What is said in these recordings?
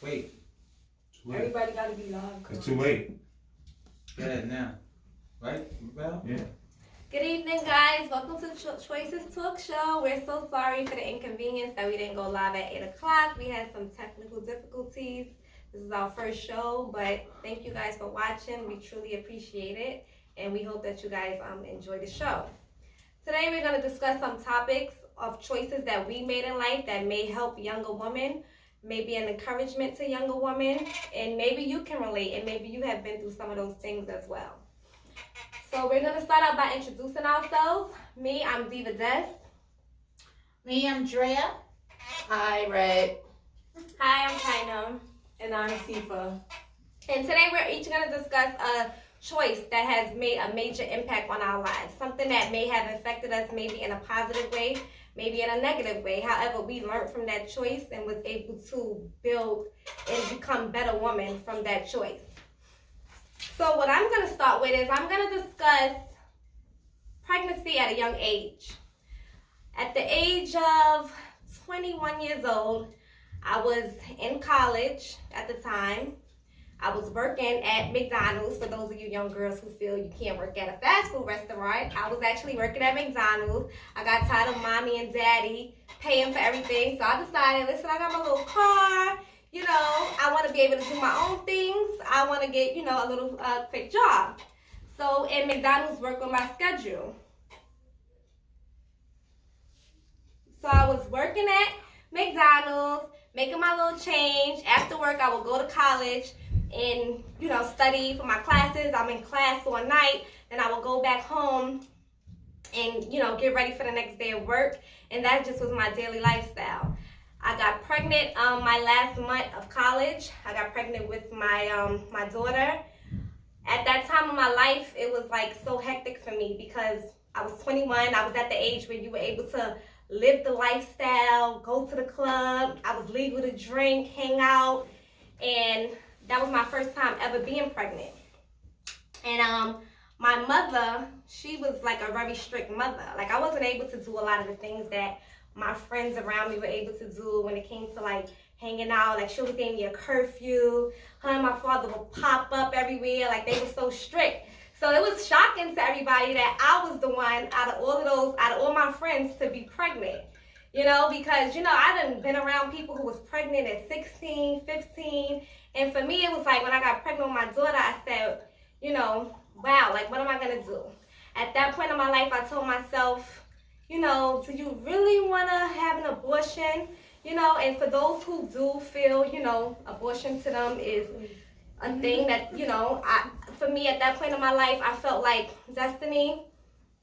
Wait. Everybody got to be live. It's too late. Go ahead now. Right, Val? Yeah. Good evening, guys. Welcome to Choices Talk Show. We're so sorry for the inconvenience that we didn't go live at 8 o'clock. We had some technical difficulties. This is our first show, but thank you guys for watching. We truly appreciate it, and we hope that you guys enjoy the show. Today, we're going to discuss some topics of choices that we made in life that may help younger women, maybe an encouragement to younger women, and maybe you can relate, and maybe you have been through some of those things as well. So we're going to start out by introducing ourselves. Me, I'm Diva Des. Me, I'm Drea. Hi, Red. Hi, I'm China. And I'm Sifa. And today we're each going to discuss a choice that has made a major impact on our lives. Something that may have affected us maybe in a positive way, maybe in a negative way. However, we learned from that choice and was able to build and become better women from that choice. So what I'm going to start with is I'm going to discuss pregnancy at a young age. At the age of 21 years old, I was in college at the time. I was working at McDonald's. For those of you young girls who feel you can't work at a fast food restaurant, I was actually working at McDonald's. I got tired of mommy and daddy paying for everything, so I decided, listen, I got my little car. You know, I want to be able to do my own things. I want to get, you know, a little quick job. So in McDonald's, work on my schedule. So I was working at McDonald's, making my little change. After work, I would go to college and, you know, study for my classes. I'm in class all night. Then I would go back home and, you know, get ready for the next day of work. And that just was my daily lifestyle. I got pregnant my last month of college. I got pregnant with my my daughter. At that time of my life, it was like so hectic for me because I was 21. I was at the age where you were able to live the lifestyle, go to the club. I was legal to drink, hang out, and that was my first time ever being pregnant. And my mother, she was like a very strict mother. Like I wasn't able to do a lot of the things that my friends around me were able to do when it came to like hanging out. Like she always gave me a curfew. Her and my father would pop up everywhere. Like they were so strict. So it was shocking to everybody that I was the one out of all my friends to be pregnant. You know, because, you know, I done been around people who was pregnant at 16, 15. And for me, it was like when I got pregnant with my daughter, I said, you know, wow, like what am I going to do? At that point in my life, I told myself, you know, do you really want to have an abortion? You know, and for those who do feel, you know, abortion to them is a thing that, you know, for me at that point in my life, I felt like, Destiny,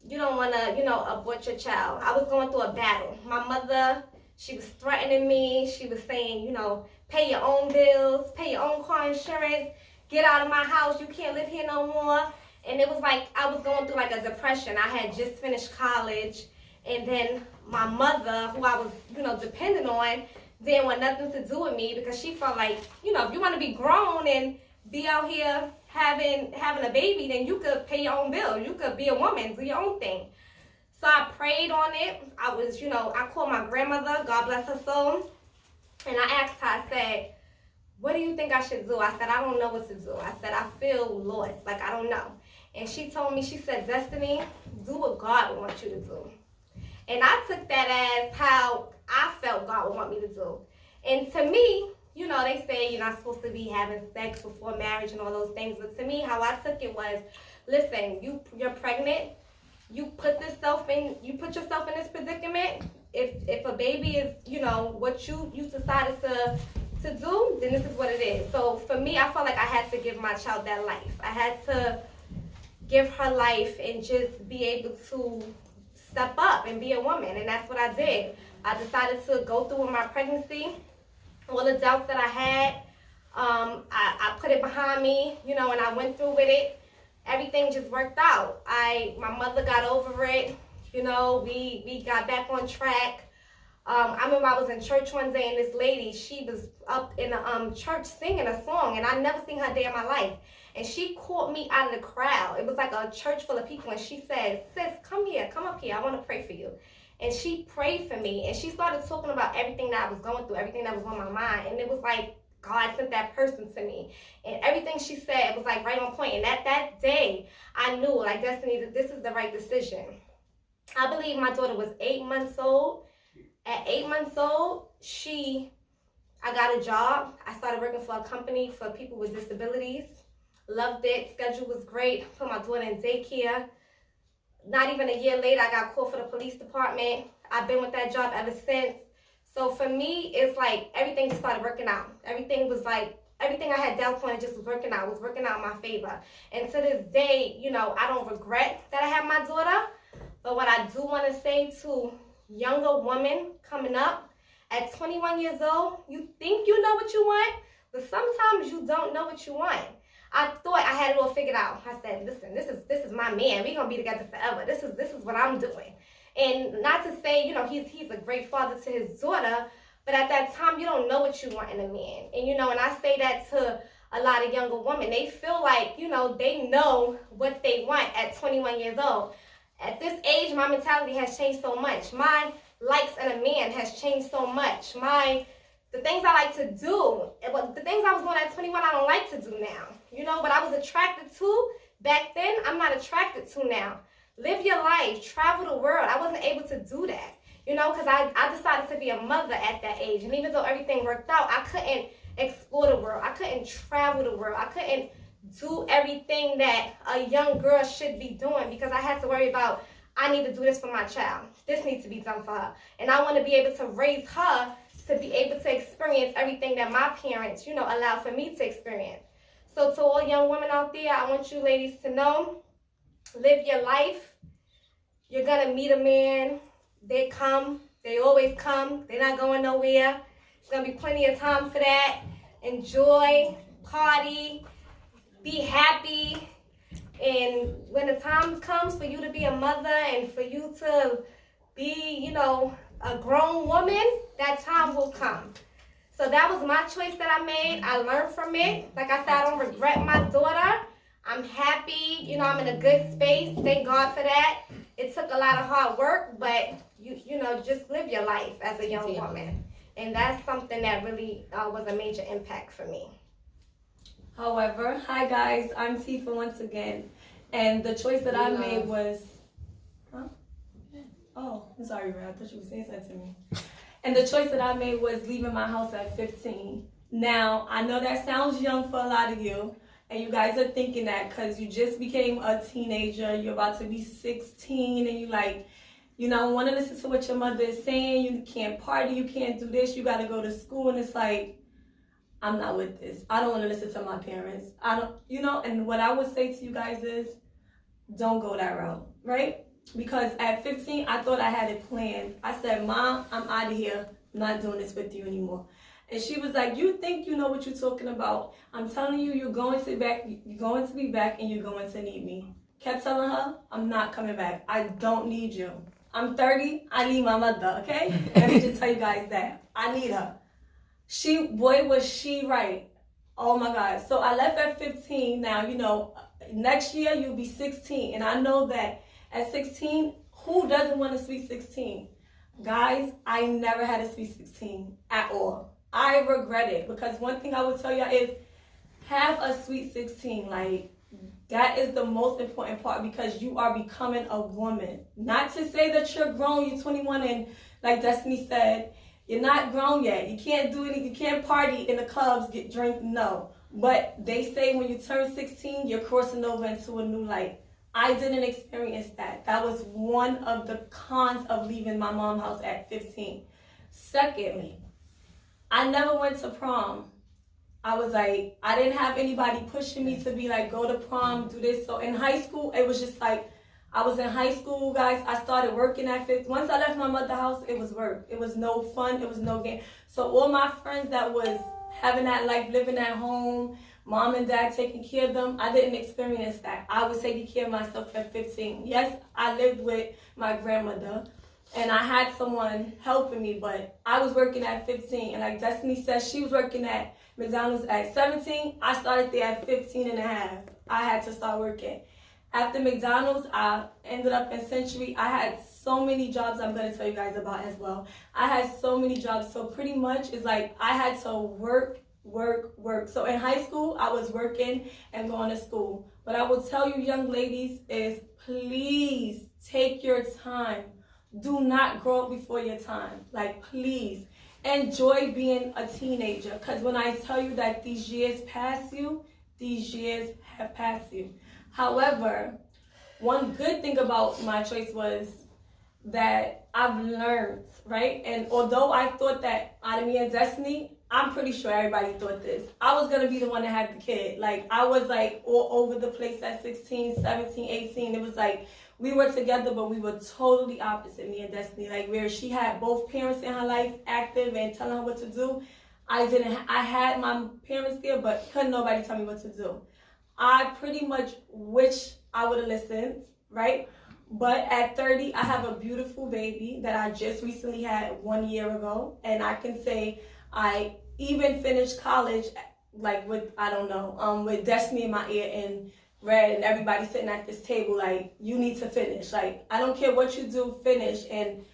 you don't want to, you know, abort your child. I was going through a battle. My mother, she was threatening me. She was saying, you know, pay your own bills, pay your own car insurance, get out of my house. You can't live here no more. And it was like I was going through like a depression. I had just finished college. And then my mother, who I was, you know, dependent on, didn't want nothing to do with me because she felt like, you know, if you want to be grown and be out here having a baby, then you could pay your own bill. You could be a woman, do your own thing. So I prayed on it. I was, you know, I called my grandmother, God bless her soul, and I asked her, I said, what do you think I should do? I said, I don't know what to do. I said, I feel lost, like I don't know. And she told me, she said, Destiny, do what God wants you to do. And I took that as how I felt God would want me to do. And to me, you know, they say you're not supposed to be having sex before marriage and all those things. But to me, how I took it was, listen, you're pregnant. You put yourself in this predicament. If a baby is, you know, what you decided to do, then this is what it is. So for me, I felt like I had to give my child that life. I had to give her life and just be able to step up and be a woman, and that's what I did. I decided to go through with my pregnancy. All the doubts that I had, I put it behind me, you know, and I went through with it. Everything just worked out. My mother got over it, you know, we got back on track. I remember I was in church one day and this lady, she was up in a church singing a song, and I never seen her day in my life. And she caught me out of the crowd. It was like a church full of people, and she said, sis, come up here, I want to pray for you. And she prayed for me, and she started talking about everything that I was going through, everything that was on my mind. And it was like God sent that person to me. And everything she said was like right on point. And at that day, I knew, like, Destiny, that this is the right decision. I believe my daughter was 8 months old. At 8 months old, I got a job. I started working for a company for people with disabilities. Loved it. Schedule was great. Put my daughter in daycare. Not even a year later, I got called for the police department. I've been with that job ever since. So for me, it's like everything just started working out. Everything I had doubts on, it just was working out in my favor. And to this day, you know, I don't regret that I have my daughter. But what I do want to say to younger women coming up, at 21 years old, you think you know what you want, but sometimes you don't know what you want. I thought I had it all figured out. I said, listen, this is my man. We're gonna be together forever. This is what I'm doing. And not to say, you know, he's a great father to his daughter, but at that time you don't know what you want in a man. And you know, and I say that to a lot of younger women. They feel like, you know, they know what they want at 21 years old. At this age, my mentality has changed so much. My likes in a man has changed so much. The things I like to do, the things I was doing at 21, I don't like to do now. You know, but I was attracted to back then, I'm not attracted to now. Live your life, travel the world. I wasn't able to do that, you know, because I decided to be a mother at that age. And even though everything worked out, I couldn't explore the world. I couldn't travel the world. I couldn't do everything that a young girl should be doing because I had to worry about, I need to do this for my child. This needs to be done for her. And I want to be able to raise her to be able to experience everything that my parents, you know, allowed for me to experience. So to all young women out there, I want you ladies to know, live your life. You're going to meet a man. They come. They always come. They're not going nowhere. It's going to be plenty of time for that. Enjoy, party, be happy. And when the time comes for you to be a mother and for you to be, you know, a grown woman, that time will come. So that was my choice that I made. I learned from it. Like I said, I don't regret my daughter. I'm happy. You know, I'm in a good space. Thank God for that. It took a lot of hard work, but you know, just live your life as a young woman. And that's something that really was a major impact for me. However, hi guys, I'm Tifa once again. And the choice that I made was, Oh, I'm sorry, Ray. I thought you were saying something to me. And the choice that I made was leaving my house at 15. Now, I know that sounds young for a lot of you, and you guys are thinking that because you just became a teenager, you're about to be 16, and you like, you know, want to listen to what your mother is saying. You can't party, you can't do this, you got to go to school, and it's like, I'm not with this. I don't want to listen to my parents. I don't, you know, and what I would say to you guys is, don't go that route, right? Because at 15, I thought I had it planned. I said, Mom, I'm out of here. I'm not doing this with you anymore. And she was like, you think you know what you're talking about. I'm telling you, you're going to be back and you're going to need me. Kept telling her, I'm not coming back. I don't need you. I'm 30, I need my mother, okay? Let me just tell you guys that. I need her. Boy, was she right. Oh my God. So I left at 15. Now, you know, next year you'll be 16. And I know that at 16, who doesn't want a sweet 16? Guys, I never had a sweet 16 at all. I regret it because one thing I would tell you is have a sweet 16. Like, that is the most important part because you are becoming a woman. Not to say that you're grown, you're 21, and like Destiny said, you're not grown yet. You can't do anything. You can't party in the clubs, get drink. No. But they say when you turn 16, you're crossing over into a new life. I didn't experience that. That was one of the cons of leaving my mom's house at 15. Secondly, I never went to prom. I was like, I didn't have anybody pushing me to be like, go to prom, do this. So in high school, it was just like, I was in high school, guys. I started working at 15. Once I left my mother's house, it was work. It was no fun. It was no game. So all my friends that was having that life, living at home, mom and dad taking care of them, I didn't experience that. I was taking care of myself at 15. Yes, I lived with my grandmother, and I had someone helping me, but I was working at 15. And like Destiny said, she was working at McDonald's at 17. I started there at 15 and a half. I had to start working. After McDonald's, I ended up in Century. I had so many jobs I'm going to tell you guys about as well. I had so many jobs. So pretty much it's like I had to work work. So in high school, I was working and going to school. What I will tell you, young ladies, is please take your time. Do not grow up before your time. Like, please. Enjoy being a teenager. Because when I tell you that these years pass you, these years have passed you. However, one good thing about my choice was that I've learned, right? And although I thought that out of me and Destiny, I'm pretty sure everybody thought this. I was going to be the one that had the kid. Like, I was like all over the place at 16, 17, 18. It was like we were together, but we were totally opposite, me and Destiny. Like, where she had both parents in her life active and telling her what to do. I had my parents there, but couldn't nobody tell me what to do. I pretty much wish I would have listened, right? But at 30, I have a beautiful baby that I just recently had 1 year ago. And I can say I even finished college, like with Destiny in my ear and Red and everybody sitting at this table, like, you need to finish. Like, I don't care what you do, finish. And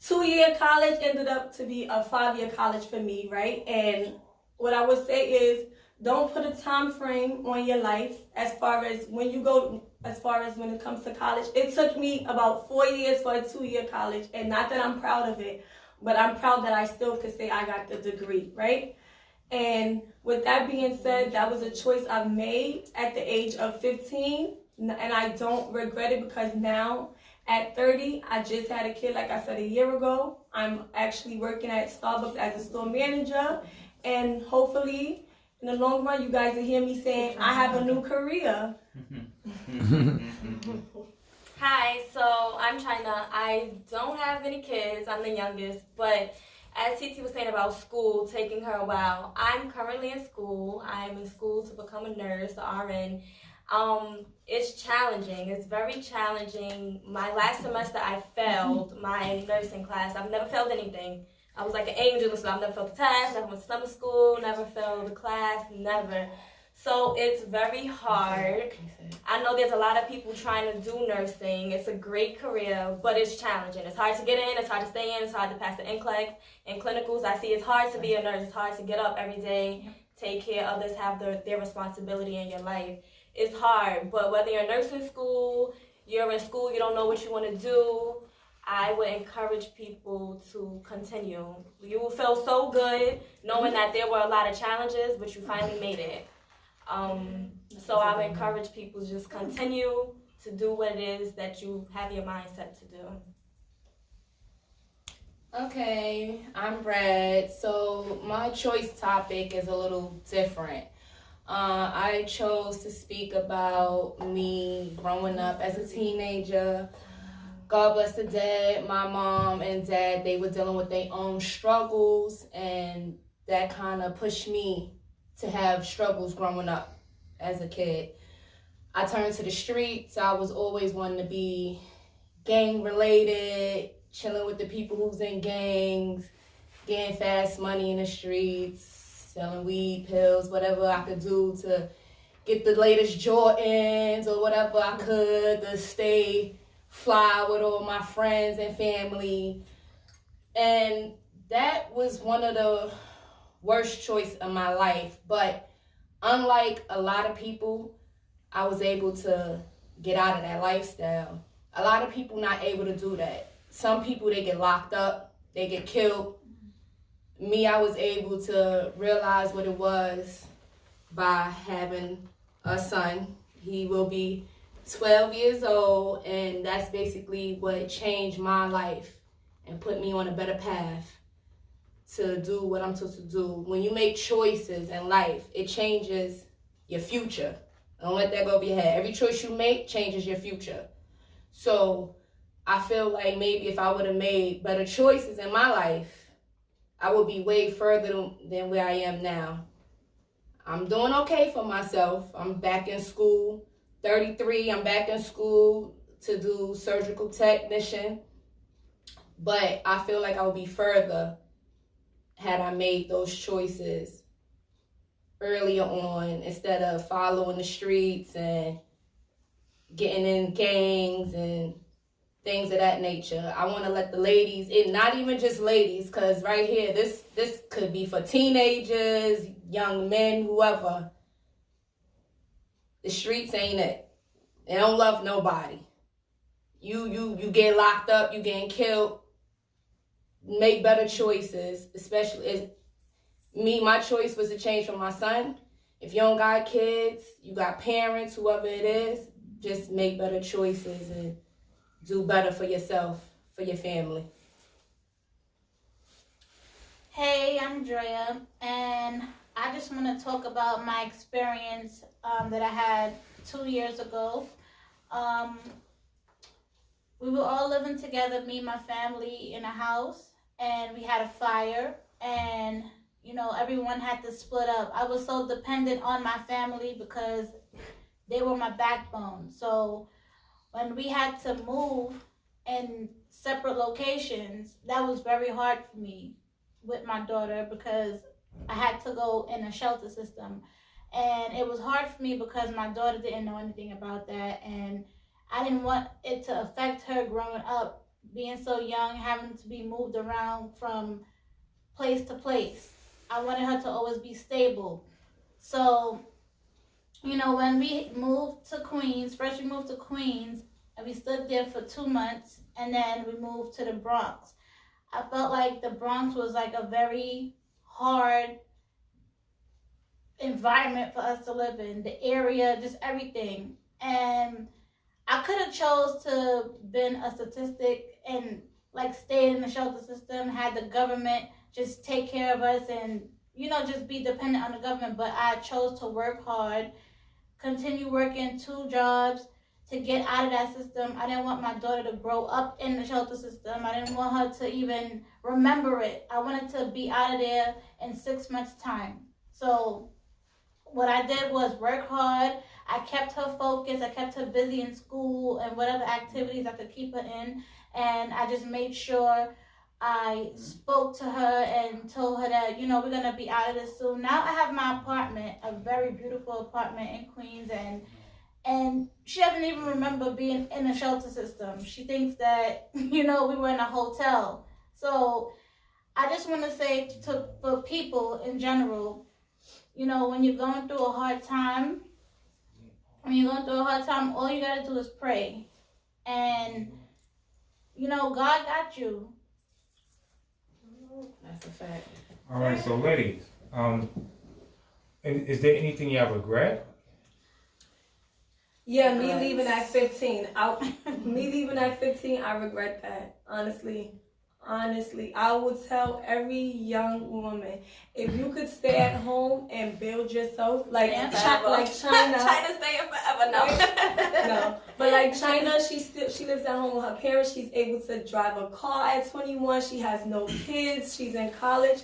2-year college ended up to be a 5-year college for me, right? And what I would say is, don't put a time frame on your life as far as when it comes to college. It took me about 4 years for a 2-year college, and not that I'm proud of it, but I'm proud that I still could say I got the degree, right? And with that being said, that was a choice I made at the age of 15, and I don't regret it because now at 30, I just had a kid, like I said, a year ago. I'm actually working at Starbucks as a store manager, and hopefully in the long run, you guys will hear me saying I have a new career. Hi, so I'm China. I don't have any kids. I'm the youngest, but as Titi was saying about school, taking her a while, I'm currently in school. I'm in school to become a nurse, an RN. It's challenging. It's very challenging. My last semester, I failed my nursing class. I've never failed anything. I was like an angel, so I've never failed the test, never went to summer school, never failed the class, never. So it's very hard. I know there's a lot of people trying to do nursing. It's a great career, but it's challenging. It's hard to get in, it's hard to stay in, it's hard to pass the NCLEX. In clinicals, I see it's hard to be a nurse. It's hard to get up every day, take care of others, have their responsibility in your life. It's hard, but whether you're in nursing school, you're in school, you don't know what you want to do, I would encourage people to continue. You will feel so good knowing that there were a lot of challenges, but you finally made it. So I would encourage people to just continue to do what it is that you have your mindset to do. Okay, I'm Red. So my choice topic is a little different. I chose to speak about me growing up as a teenager. God bless the dead. My mom and dad, they were dealing with their own struggles, and that kind of pushed me to have struggles growing up as a kid. I turned to the streets. I was always wanting to be gang related, chilling with the people who's in gangs, getting fast money in the streets, selling weed, pills, whatever I could do to get the latest Jordans or whatever I could to stay fly with all my friends and family. And that was one of the worst choices of my life. But unlike a lot of people, I was able to get out of that lifestyle. A lot of people not able to do that. Some people, they get locked up, they get killed. Me, I was able to realize what it was by having a son. He will be 12 years old, and that's basically what changed my life and put me on a better path to do what I'm supposed to do. When you make choices in life, it changes your future. Don't let that go over your head. Every choice you make changes your future. So I feel like maybe if I would have made better choices in my life, I would be way further than where I am now. I'm doing okay for myself. I'm back in school. 33, I'm back in school to do surgical technician. But I feel like I would be further had I made those choices earlier on instead of following the streets and getting in gangs and things of that nature. I want to let the ladies, and not even just ladies, because right here, this could be for teenagers, young men, whoever. The streets ain't it. They don't love nobody. You get locked up, you getting killed. Make better choices, especially as me. My choice was to change for my son. If you don't got kids, you got parents, whoever it is, just make better choices and do better for yourself, for your family. Hey, I'm Drea, and I just want to talk about my experience that I had 2 years ago. We were all living together, me and my family, in a house, and we had a fire, and everyone had to split up. I was so dependent on my family because they were my backbone. So when we had to move in separate locations, that was very hard for me with my daughter because I had to go in a shelter system. And it was hard for me because my daughter didn't know anything about that, and I didn't want it to affect her growing up, being so young, having to be moved around from place to place. I wanted her to always be stable. So, when we moved to Queens, first we moved to Queens, and we stood there for 2 months, and then we moved to the Bronx. I felt like the Bronx was like a very hard environment for us to live in, the area, just everything. And I could have chose to been a statistic and stayed in the shelter system, had the government just take care of us and, just be dependent on the government. But I chose to work hard, continue working 2 jobs to get out of that system. I didn't want my daughter to grow up in the shelter system. I didn't want her to even remember it. I wanted to be out of there in 6 months' time. So what I did was work hard. I kept her focused. I kept her busy in school and whatever activities I could keep her in. And I just made sure I spoke to her and told her that, we're going to be out of this soon. Now I have my apartment, a very beautiful apartment in Queens, and she doesn't even remember being in a shelter system. She thinks that, we were in a hotel. So I just want to say for people in general, when you're going through a hard time, all you got to do is pray. And, God got you. That's a fact. All right, so ladies, is there anything y'all regret? Yeah, me leaving at 15. I regret that. Honestly, I would tell every young woman, if you could stay at home and build yourself, like China. China staying forever, No, but like China, she lives at home with her parents. She's able to drive a car at 21. She has no kids. She's in college.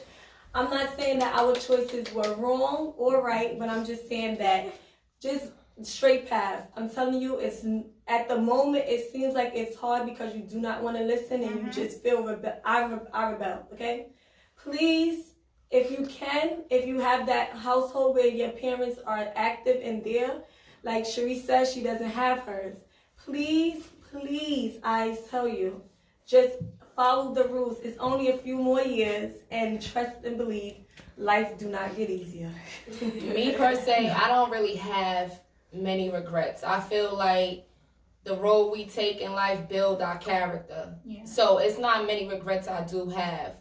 I'm not saying that our choices were wrong or right, but I'm just saying that just straight path. I'm telling you, it's at the moment it seems like it's hard because you do not want to listen and you just feel I rebel. Okay, please, if you can, if you have that household where your parents are active and there, like Cherie says, she doesn't have hers. Please, I tell you, just follow the rules. It's only a few more years, and trust and believe, life do not get easier. Me per se, I don't really have many regrets. I feel like the road we take in life build our character. Yeah. So it's not many regrets I do have.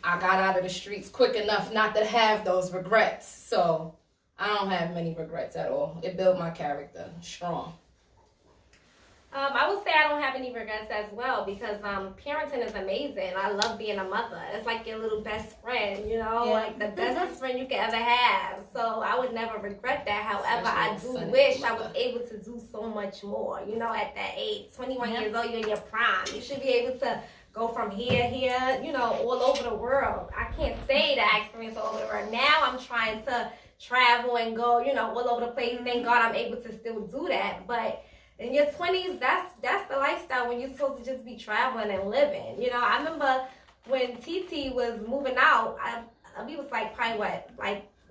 I got out of the streets quick enough not to have those regrets. So I don't have many regrets at all. It built my character strong. I would say I don't have any regrets as well because parenting is amazing. I love being a mother. It's like your little best friend, like the bestest friend you could ever have. So I would never regret that. However, I do wish I was able to do so much more, at that age. 21 years old, you're in your prime. You should be able to go from here, all over the world. I can't say that I experienced all over the world. Now I'm trying to travel and go, all over the place. Thank God I'm able to still do that. But in your 20s, that's the lifestyle when you're supposed to just be traveling and living. I remember when TT was moving out, we was like probably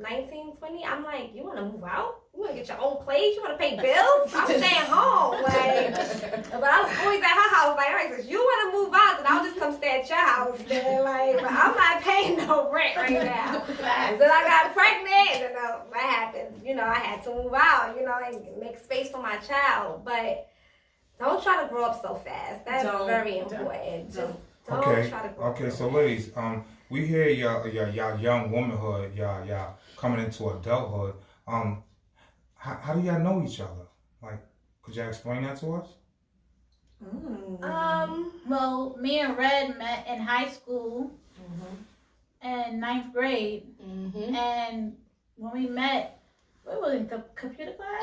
19, 20, I'm like, you want to move out? You want to get your own place? You want to pay bills? I'm staying home. Like, but I was always at her house. Like, all right, so you want to move out, then I'll just come stay at your house. Then, like, but I'm not paying no rent right now. And then I got pregnant, and then what happened? You know, I had to move out, you know, and make space for my child. But don't try to grow up so fast. That's very important. Just don't try to grow up. Okay, so ladies, we hear y'all young womanhood, y'all coming into adulthood. How do y'all know each other? Like, could y'all explain that to us? Well, me and Red met in high school in 9th grade, and when we met, we were in computer class.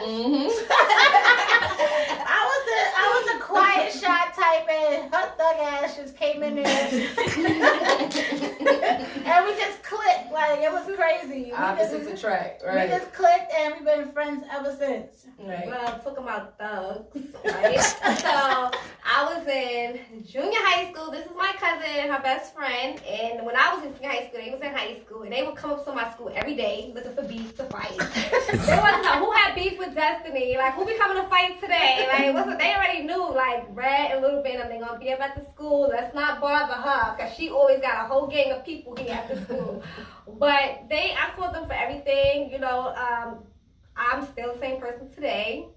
I was the quiet, shy type, and her thug ass just came in there, and we just clicked. Like, it was crazy. Opposites attract, right? We just clicked, and we've been friends ever since. Right. Well, talking about thugs, right? So I was in junior high school. This is my cousin, her best friend. And when I was in junior high school, they was in high school. And they would come up to my school every day looking for beef to fight. They wasn't know who had beef with Destiny. Like, who be coming to fight today? Like, they already knew, like, Red and Little Ben, they're going to be up at the school. Let's not bother her, because she always got a whole gang of people here at the school. But I called them for everything. You know, I'm still the same person today.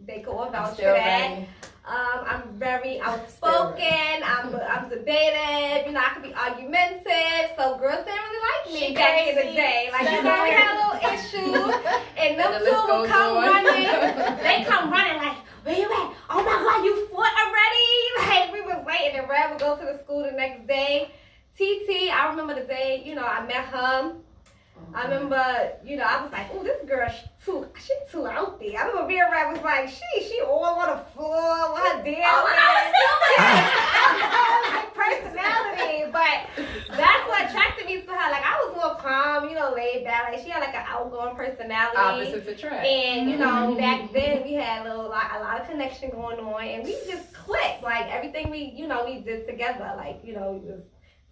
They could all vouch for that. I'm very outspoken. I'm debated. You know, I could be argumentative. So girls didn't really like me back in the day. Like, you know, we had a little issue, and them two would come running. They come running like, where you at? Oh my God, you fought already? Like, we was waiting, and Red would go to the school the next day. TT, I remember the day, you know, I met her. I remember, you know, I was like, oh, this girl, she too out there. I remember being Red was like, she all on the floor, with her dancing. Like, personality, but that's what attracted me to her. Like, I was more calm, you know, laid back. Like, she had like an outgoing personality. Opposites attract. And, you know, back then we had a lot of connection going on, and we just clicked. Like, everything we did together. Like, you know, we was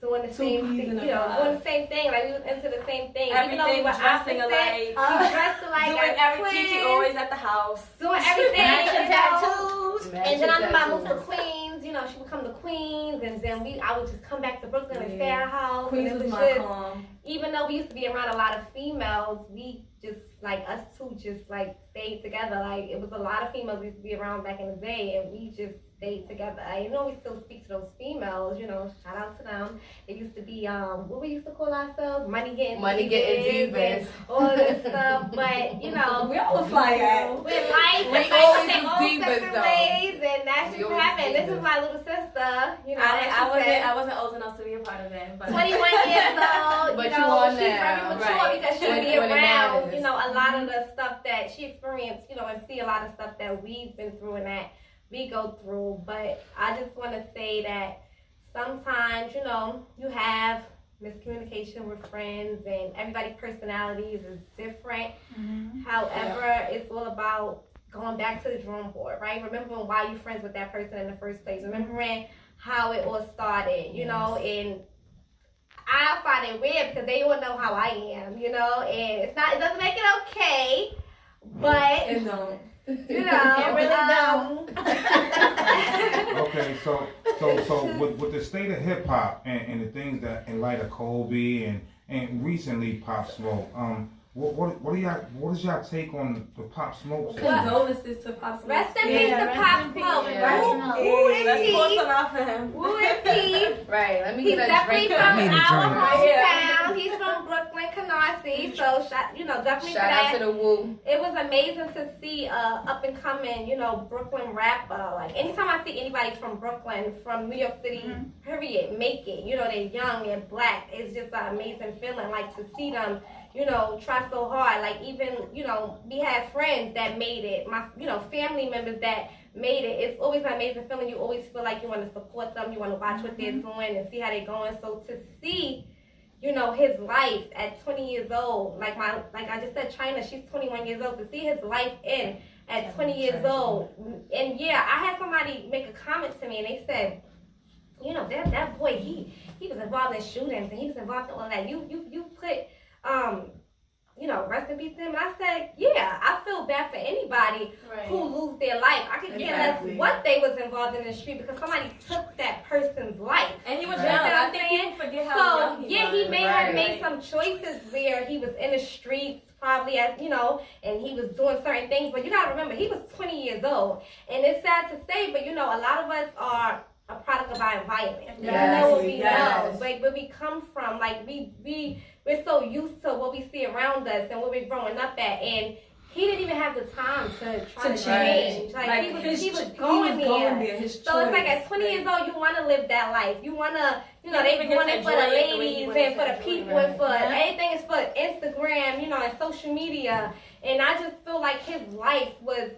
doing the same thing, doing the same thing. Like, we was into the same thing. Everything, even though we were dressing opposite, alike. we dressed alike. Doing everything, always at the house. Doing everything. Matching tattoos. And then I moved to Queens. You know, she would come to Queens, and then I would just come back to Brooklyn and stay at her house. Queens and was it my just, calm. even though we used to be around a lot of females, we just, like, us two just, like, stayed together. Like, it was a lot of females we used to be around back in the day, and we just stayed together. You know, we still speak to those females, you know, shout out to them. It used to be, what we used to call ourselves? Money getting divas. And all this stuff. But, you know, We all fly out. with life, We we always take was own divas, separate though. ways, and that We just always happened. This divas. is my little sister, you know. I wasn't old enough to be a part of that. But 21 years old, But you you know, are she's now, very mature right. because she'll When be it around, matters. you know, a lot of the stuff that she experienced, you know, and see a lot of stuff that we've been through and that we go through. But I just want to say that sometimes, you know, you have miscommunication with friends, and everybody's personalities is different. However, it's all about going back to the drawing board, right? Remembering why you're friends with that person in the first place. Remembering how it all started, you know, and I find it weird because they all know how I am, you know, and it doesn't make it okay, but it don't. you know, It really Okay, so with the state of hip hop and the things that in light of Kobe and recently Pop Smoke, what is y'all take on the Pop Smoke? Condolences to Pop Smoke. rest in peace to Pop Smoke. Yeah. Woo Let's in pour peace. some out for him. Woo in peace. Right. Let me He's get a definitely drink. from I need a our drink. hometown. He's from Brooklyn, Canarsie. So, definitely Shout for out that. to the Woo. It was amazing to see up and coming, you know, Brooklyn rapper. Like, anytime I see anybody from Brooklyn, from New York City, period, make it. You know, they're young, they're black. It's just an amazing feeling. Like, to see them, you know, try so hard. Like, even, you know, we had friends that made it. My, you know, family members that made it. It's always an amazing feeling. You always feel like you want to support them. You want to watch what they're doing and see how they're going. So to see, you know, his life at 20 years old, like I just said, China, she's 21 years old. To see his life end at 20 years old. And yeah, I had somebody make a comment to me and they said, you know, that boy, he was involved in shootings and he was involved in all that. You put, you know, bad for anybody who lose their life. I could care less what they was involved in the street because somebody took that person's life. And he was You young. know what I I'm think saying? people forget how So young he yeah, was. he may have made some choices where he was in the streets, probably as and he was doing certain things. But you gotta remember, he was 20 years old, and it's sad to say, but a lot of us are a product of our environment. Yes, You know what we yes. know, like where we come from, like we're so used to what we see around us and what we're growing up at, and he didn't even have the time to try to change. Like he was going there. So it's like at 20 years old, you want to live that life. You want to, they doing it for the ladies and for the people and for everything is for Instagram, and social media. And I just feel like his life was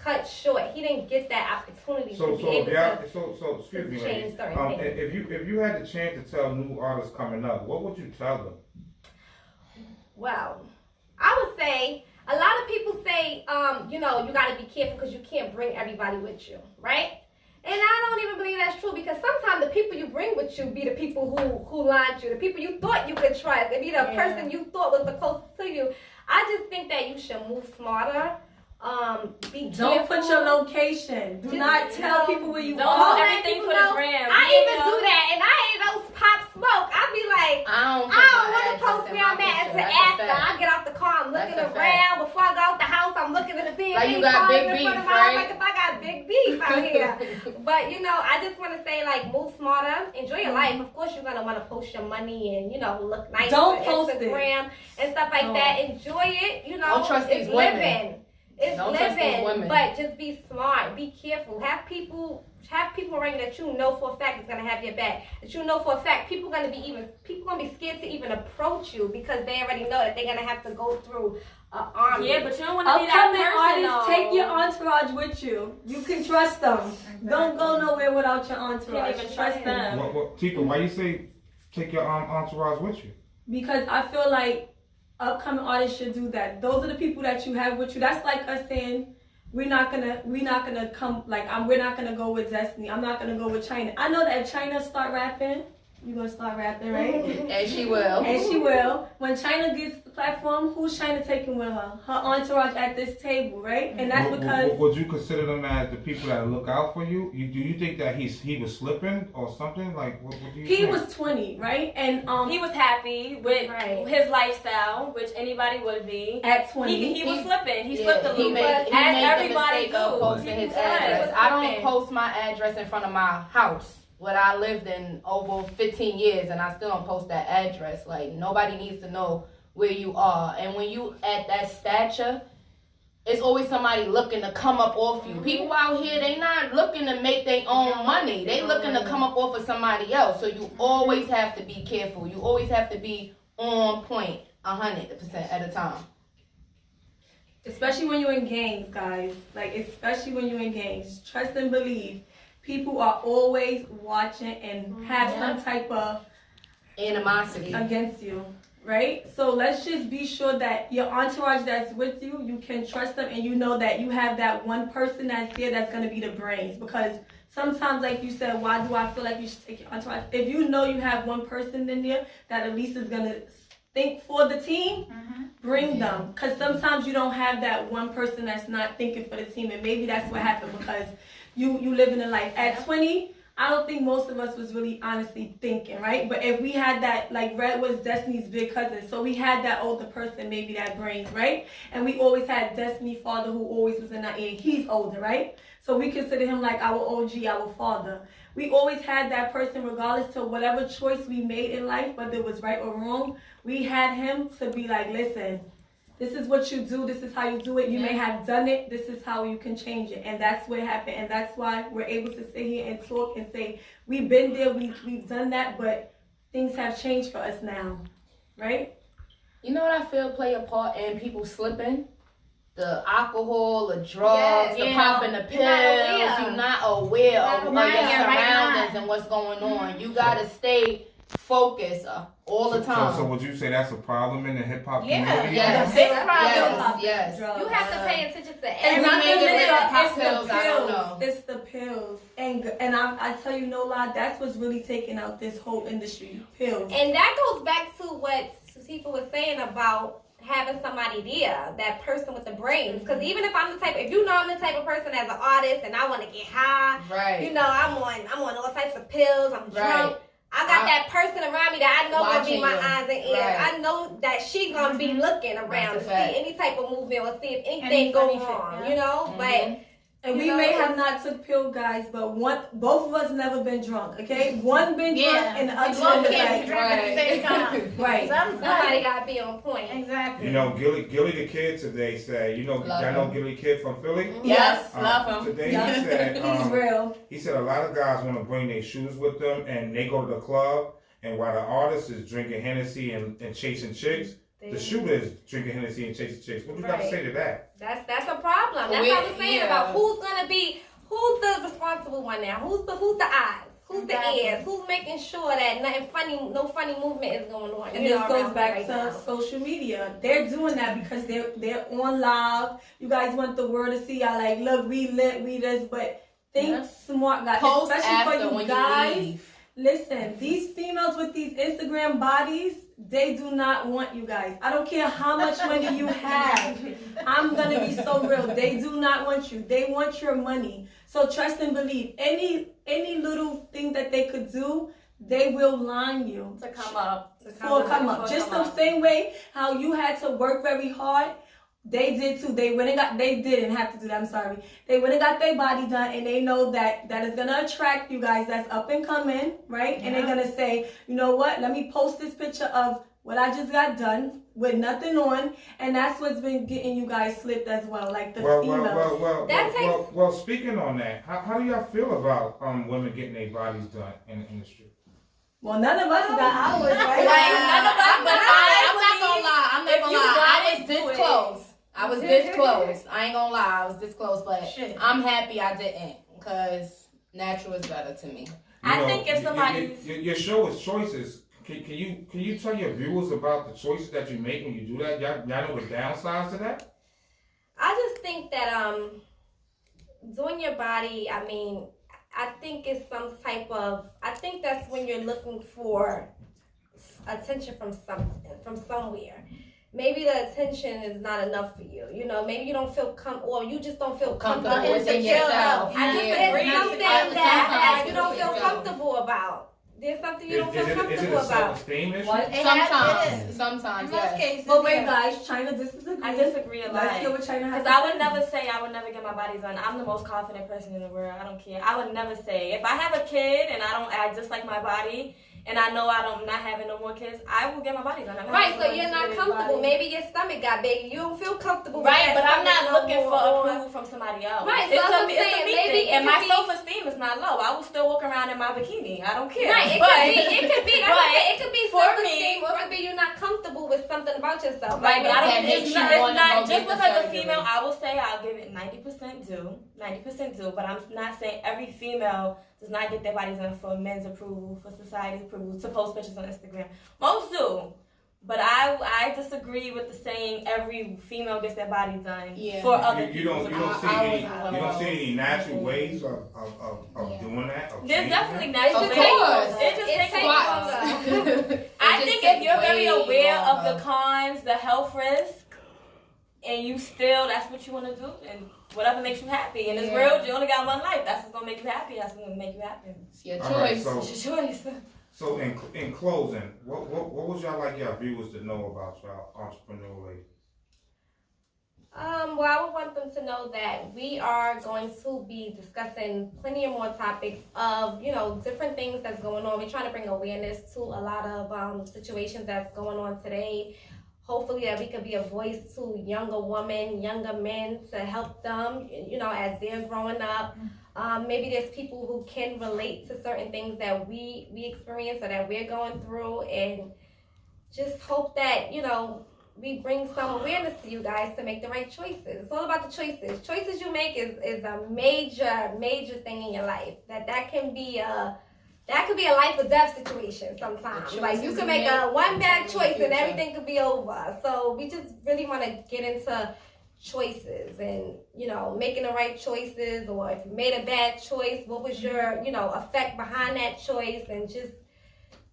cut short. He didn't get that opportunity to be able to So excuse me, change lady. certain things. If you had the chance to tell new artists coming up, what would you tell them? Well, I would say a lot of people say, you got to be careful because you can't bring everybody with you, right? And I don't even believe that's true because sometimes the people you bring with you be the people who lied you, the people you thought you could trust, it be the person you thought was the closest to you. I just think that you should move smarter. Be Don't careful. put your location. Do not tell people where you Don't are. do everything for the gram. I even do that, and I ain't those Pop Smoke. I be like, I don't want to post where I'm at until after. I get out the car, I'm looking around. Before I go out the house, I'm looking to see if Like you any got cars big in beef, front of my house. right? Like if I got big beef out here. But I just want to say, like, move smarter, enjoy your life. Of course, you're gonna want to post your money and look nice Don't for post Instagram and stuff like that. Enjoy it. Don't trust it's these women. living. It's Don't trust these living, women. but just be smart, be careful. Have people around you that you know for a fact is gonna have your back. That you know for a fact people gonna be scared to even approach you because they already know that they're gonna have to go through an army. Yeah, but you don't want to be that Upcoming person. artists, take your entourage with you. You can trust them. Don't go nowhere without your entourage. Can't even Trust trust them. them. Tika, why you say take your entourage with you? Because I feel like upcoming artists should do that. Those are the people that you have with you. That's like us saying we're not gonna come we're not gonna go with Destiny. I'm not gonna go with China. I know that if China start rapping, you're gonna start rapping, right? And she will. And she will. When China gets the platform, who's China taking with her? Her entourage at this table, right? And that's because Would you consider them as the people that look out for you? Do you think that he was slipping or something? Like what do you he think? was 20, right? And He was happy with his lifestyle, which anybody would be. at 20. He was slipping. He Yeah, slipped a he little made bit, the as everybody mistake of do. posting his Yeah, he address. was I don't slipping. post my address in front of my house. What I lived in over 15 years, and I still don't post that address. Like nobody needs to know where you are. And when you at that stature, it's always somebody looking to come up off you. People out here, they not looking to make their own money. They looking to come up off of somebody else. So you always have to be careful. You always have to be on point 100% at a time. Especially when you're in gangs, guys. Like, especially when you're in gangs. Trust and believe. People are always watching and have some type of Animosity. against you, right? So let's just be sure that your entourage that's with you, you can trust them and you know that you have that one person that's there that's going to be the brains. Because sometimes, like you said, why do I feel like you should take your entourage? If you know you have one person in there that at least is going to think for the team, bring them. Because sometimes you don't have that one person that's not thinking for the team, and maybe that's what happened because you living a life. At 20, I don't think most of us was really honestly thinking, right? But if we had that, like Red was Destiny's big cousin, so we had that older person, maybe that brains, right? And we always had Destiny father who always was in our ear. He's older, right? So we consider him like our OG, our father. We always had that person, regardless to whatever choice we made in life, whether it was right or wrong, we had him to be like, listen, this is what you do. This is how you do it. You may have done it. This is how you can change it. And that's what happened. And that's why we're able to sit here and talk and say, we've been there. We've done that. But things have changed for us now. Right? You know what I feel play a part in people slipping? The alcohol, the drugs, the popping the pills. You're not aware of your surroundings and what's going on. You gotta stay focused all the time. So would you say that's a problem in the hip hop community? Yes. Big problem. Yes. You have to pay attention to And we not make the it liquor, pop it's the pills, I don't know. pills. It's the pills. And I tell you no lie, that's what's really taking out this whole industry. Pills. And that goes back to what Sifa was saying about having somebody there, that person with the brains. Because even if if you know I'm the type of person as an artist and I want to get high, Right. you know, I'm on all types of pills, I'm drunk. Right. I got that person around me that I know gonna be my Watching you. eyes and ears. Right. I know that she gonna be looking around to That's a see fact. any type of movement or see if anything Any go funny shit, wrong, yeah. you know? But And You we know, may it's- have not took pill, guys, but both of us never been drunk, okay? One been drunk and the other both one is can't be like, drunk at the same time. right. somebody gotta be on point. Exactly. You know, Gilly the Kid today said, Love y'all know him. Gilly Kid from Philly? Yes, Um, love him. Today Yeah. he said, He's real. he said a lot of guys want to bring their shoes with them and they go to the club, and while the artist is drinking Hennessy and chasing chicks, the shooter is drinking Hennessy and chasing chicks. What you got to Right. say to that? That's a problem. That's what I was saying about who's the responsible one now? Who's the eyes? Who's Exactly. the ears? Who's making sure that no funny movement is going on? And you this know, goes around back right to now? social media. They're doing that because they're on live. You guys want the world to see y'all like, look, we lit, we this, but think Yeah. smart, guys. Post Especially after for you when guys. you leave. Listen, these females with these Instagram bodies, they do not want you guys. I don't care how much money you have. I'm gonna be so real. They do not want you. They want your money. So trust and believe. Any little thing that they could do, they will line you. To come up. For come up. Just the same way how you had to work very hard. They did too. They didn't have to do that. I'm sorry. They went and got their body done, and they know that is gonna attract you guys that's up and coming, right? And they're gonna say, you know what? Let me post this picture of what I just got done with nothing on, and that's what's been getting you guys slipped as well, like the females. Well, speaking on that, how do y'all feel about women getting their bodies done in the industry? Well, none of us got ours, right? Like, none of us, but I'm not believe gonna lie. I'm not if gonna you lie. got I was it, this do it. close. I was this close. I ain't gonna lie. I was this close, but Shit. I'm happy I didn't, because natural is better to me. I think if somebody's- your show is choices. Can you tell your viewers about the choices that you make when you do that? Y'all know the downsides to that? I just think that doing your body, I mean, I think it's some type of, I think that's when you're looking for attention from somewhere. Maybe the attention is not enough for you. You know, maybe you don't feel or you just don't feel comfortable Comfortable within with yourself. I just Yeah. there's something Sometimes that you don't it's feel yourself. comfortable about. There's something you don't feel Is it comfortable a about. self-esteem issue? What? It is. Sometimes, In most yes. cases. But wait, yeah. guys, China disagrees. I disagree a lot. Let's hear what China has Because to I say. would never say I would never get my body done. I'm the most confident person in the world. I don't care. I would never say if I have a kid and I dislike my body and I know I'm not having no more kids, I will get my body done. I'm Right, not so going you're to not get comfortable. body. Maybe your stomach got big. You don't feel comfortable. with Right, that but I'm stomach not no looking for more. approval from somebody else. Right, so it's that's a, what I'm it's saying. a me Maybe thing, it and could my be- self-esteem is not low. I will still walk around in my bikini. I don't care. Right, But- it could be. That's what I'm saying. It could be for self-esteem, me- or it could be you're not comfortable with something about yourself. Right, but I That don't. makes It's you not. wanna It's not go just get the because a surgery. female. I will say I'll give it 90% due. 90% due. But I'm not saying every female does not get their bodies done for men's approval, for society's approval, to post pictures on Instagram. Most do. But I disagree with the saying every female gets their body done Yeah. for other You people. don't see I any wasn't one you of don't see those. any natural ways of doing that. Of There's changing definitely that? natural Of ways. course. It just It takes takes longer. longer. I think if you're very aware of the cons, the health risk, and you still, that's what you want to do, and whatever makes you happy. In this Yeah. world, you only got one life. That's what's going to make you happy. That's what's going to make you happy. It's your All right, choice. so It's your choice. So in closing, what would y'all like your viewers to know about y'all entrepreneurial lady? Well, I would want them to know that we are going to be discussing plenty of more topics of, different things that's going on. We're trying to bring awareness to a lot of situations that's going on today. Hopefully that we could be a voice to younger women, younger men, to help them, as they're growing up. Maybe there's people who can relate to certain things that we experience or that we're going through, and just hope that, we bring some awareness to you guys to make the right choices. It's all about the choices. Choices you make is a major thing in your life. That can be a life or death situation sometimes. The Like you choices can you make make one bad determine choice your and future. everything could be over. So we just really want to get into choices and, making the right choices, or if you made a bad choice, what was your, effect behind that choice, and just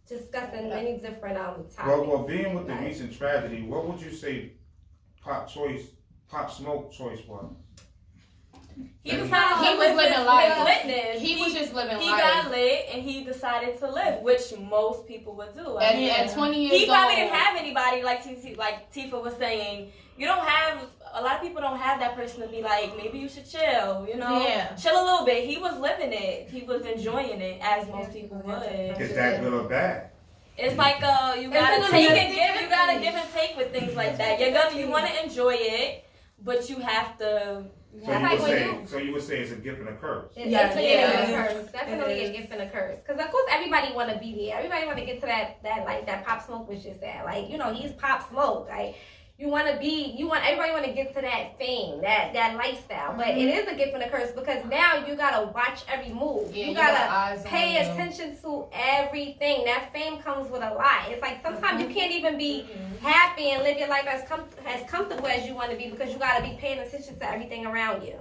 discussing many different topics. Well, being with the recent tragedy, what would you say Pop Smoke choice was? He decided He to was live living his life. litness. He was just living He life. got lit and he decided to live, which most people would do. I mean, At 20 years old. he probably didn't have anybody like Tifa was saying. You don't have a lot of people don't have that person to be like, maybe you should chill, you know, chill a little bit. He was living it. He was enjoying it, as most people would. Is that good or bad? It's like you gotta take and give. You gotta give and take with things like that. You want to enjoy it, but you have to. So you would say it's a gift and a curse. It's Yes, a yeah, gift and it a is. curse. Definitely It a is. gift and a curse. Because of course everybody want to be there. Everybody want to get to that like that Pop Smoke was just at. Like, you know, he's Pop Smoke. Like, everybody want to get to that fame, that lifestyle. But it is a gift and a curse because now you gotta watch every move. Yeah, you got gotta eyes on pay you. attention to everything. That fame comes with a lot. It's like sometimes you can't even be happy and live your life as comfortable as you want to be because you gotta be paying attention to everything around you.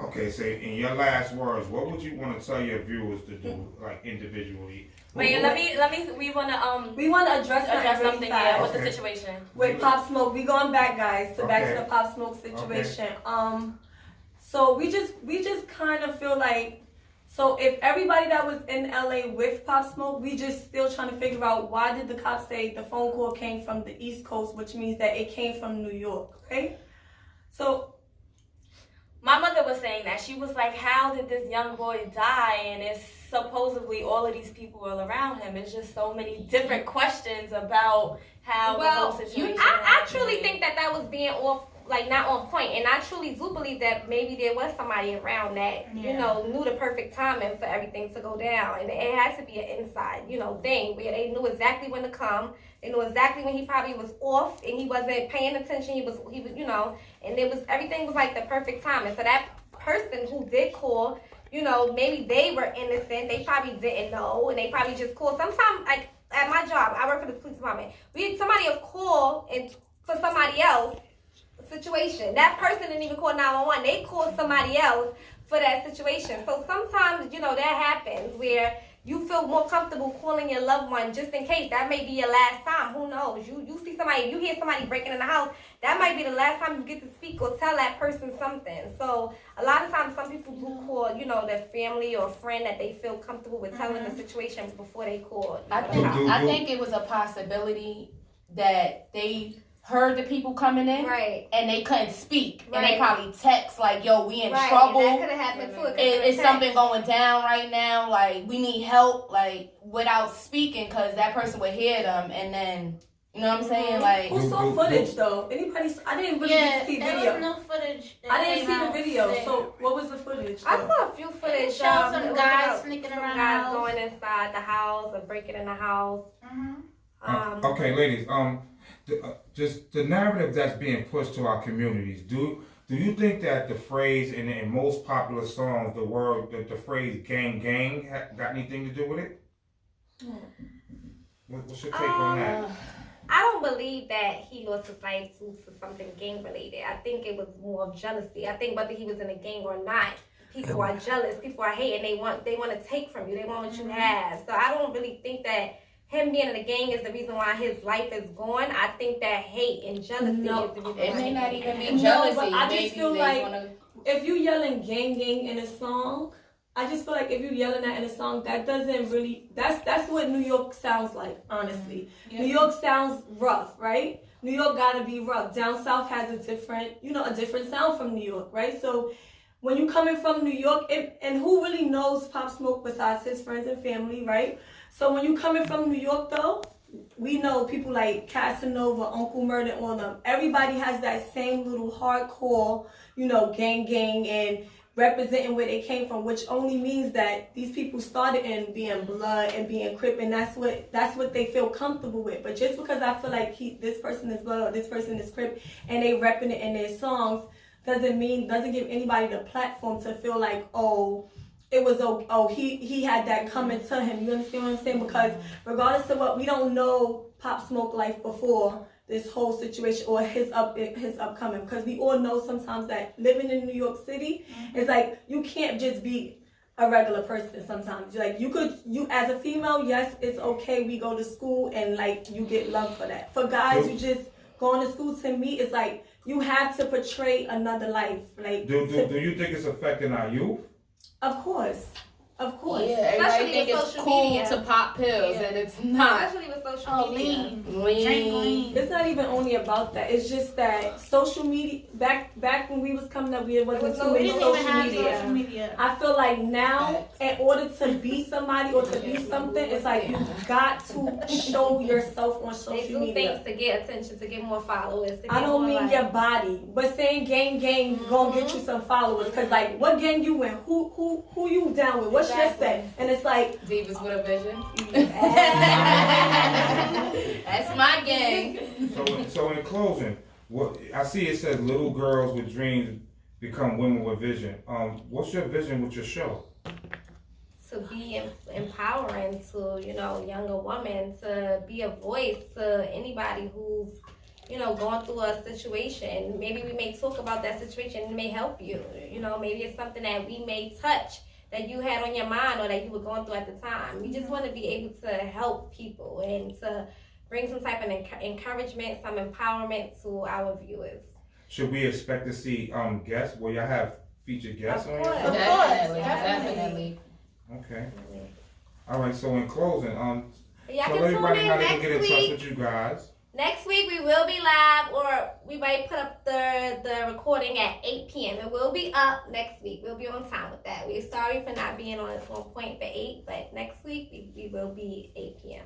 Okay, so in your last words, what would you want to tell your viewers to do, like individually? Wait, let me. We wanna We want to address address really something. fast. Yeah, what's the Okay. situation? With Pop Smoke, we going back, guys. So back Okay. to the Pop Smoke situation. So we just kind of feel like, so if everybody that was in LA with Pop Smoke, we just still trying to figure out why did the cops say the phone call came from the East Coast, which means that it came from New York, right? So My mother was saying that. She was like, how did this young boy die? And it's supposedly all of these people all around him. It's just so many different questions about how the whole situation I happened. truly think that was being off, like not on point, and I truly do believe that maybe there was somebody around that you know knew the perfect timing for everything to go down, and it had to be an inside thing where they knew exactly when to come. They knew exactly when he probably was off and he wasn't paying attention. He was and it was everything was like the perfect timing. So that person who did call, maybe they were innocent. They probably didn't know, and they probably just called. Sometimes, like at my job, I work for the police department. Somebody will call and for somebody else situation. That person didn't even call 911. They called somebody else for that situation. So sometimes, that happens where you feel more comfortable calling your loved one just in case. That may be your last time. Who knows? You see somebody, you hear somebody breaking in the house, that might be the last time you get to speak or tell that person something. So a lot of times some people do call, their family or friend that they feel comfortable with telling the situation before they call. I think it was a possibility that they heard the people coming in, Right. and they couldn't speak, and they Right. probably text like, "Yo, we in Right. trouble. And that could have happened too. Is something going down right now? Like, we need help." Like, without speaking, because that person would hear them, and then you know what I'm saying? Like, who saw footage though? Anybody? I didn't really get to see there video. was no footage. that I didn't came see the out video. there. So what was the footage? I though? saw a few footage. It showed some it was guys about sneaking some around the guys house. going inside the house or breaking in the house. Okay, ladies. Just the narrative that's being pushed to our communities. Do you think that the phrase in most popular songs, the phrase "gang gang" got anything to do with it? What's your take on that? I don't believe that he lost his life due to something gang related. I think it was more of jealousy. I think whether he was in a gang or not, people are jealous. People are hating. They want to take from you. They want what you have. So I don't really think that him being in a gang is the reason why his life is gone. I think that hate and jealousy is the reason it why may he's not gone. even be No, jealousy. but I just Maybe feel they like wanna... if you yelling gang gang in a song, I just feel like if you yelling that in a song, that doesn't really, that's what New York sounds like, honestly. Yeah. New York sounds rough, right? New York gotta be rough. Down south has a different sound from New York, right? So when you coming from New York, and who really knows Pop Smoke besides his friends and family, right? So when you coming from New York though, we know people like Casanova, Uncle Murder, all them. Everybody has that same little hardcore, gang gang and representing where they came from, which only means that these people started in being blood and being Crip, and that's what they feel comfortable with. But just because I feel like this person is blood or this person is Crip and they repping it in their songs doesn't give anybody the platform to feel like, he had that coming to him. You understand what I'm saying? Because regardless of what, we don't know Pop Smoke life before this whole situation or his upcoming, because we all know sometimes that living in New York City is like you can't just be a regular person. Sometimes you as a female, yes, it's okay, we go to school and like you get love for that. For guys, you just going to school to me is like you have to portray another life. Like, Do you think it's affecting our youth? of course. Yeah, everybody Especially think with it's social cool media. to pop pills, Yeah. and it's not. Especially with social Oh, media. lean. Lean. Drink lean. It's not even only about that. It's just that social media. Back when we was coming up, there wasn't too We many didn't social even have media. social media. I feel like now, in order to be somebody or to be something, it's like you got to show yourself on They social do media. things to get attention, to get more followers. To get I don't more mean likes. your body, but saying gang gonna get you some followers. Cause like, what gang you in? Who you down with? What's your Exactly. set? And it's like, Divas with a vision. That's my gang. So in closing, what I see it says little girls with dreams become women with vision. What's your vision with your show? To be empowering to, younger women, to be a voice to anybody who's, going through a situation. Maybe we may talk about that situation and it may help you. Maybe it's something that we may touch that you had on your mind or that you were going through at the time. We just want to be able to help people and to bring some type of encouragement, some empowerment to our viewers. Should we expect to see guests? Will y'all have featured guests Of on your course. show? Definitely, Definitely. definitely. Okay. All right. So in closing, But y'all tell can tune everybody in how they can next get in touch week. with you guys. Next week we will be live, or we might put up the recording at 8 p.m. It will be up next week. We'll be on time with that. We're sorry for not being on point for 8, but next week we will be 8 p.m.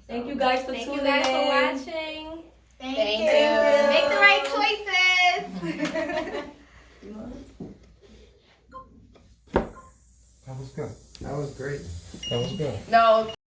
thank you guys for Thank tuning you guys in. for watching. Thank you. Make the right choices. That was good. That was great. That was good. No,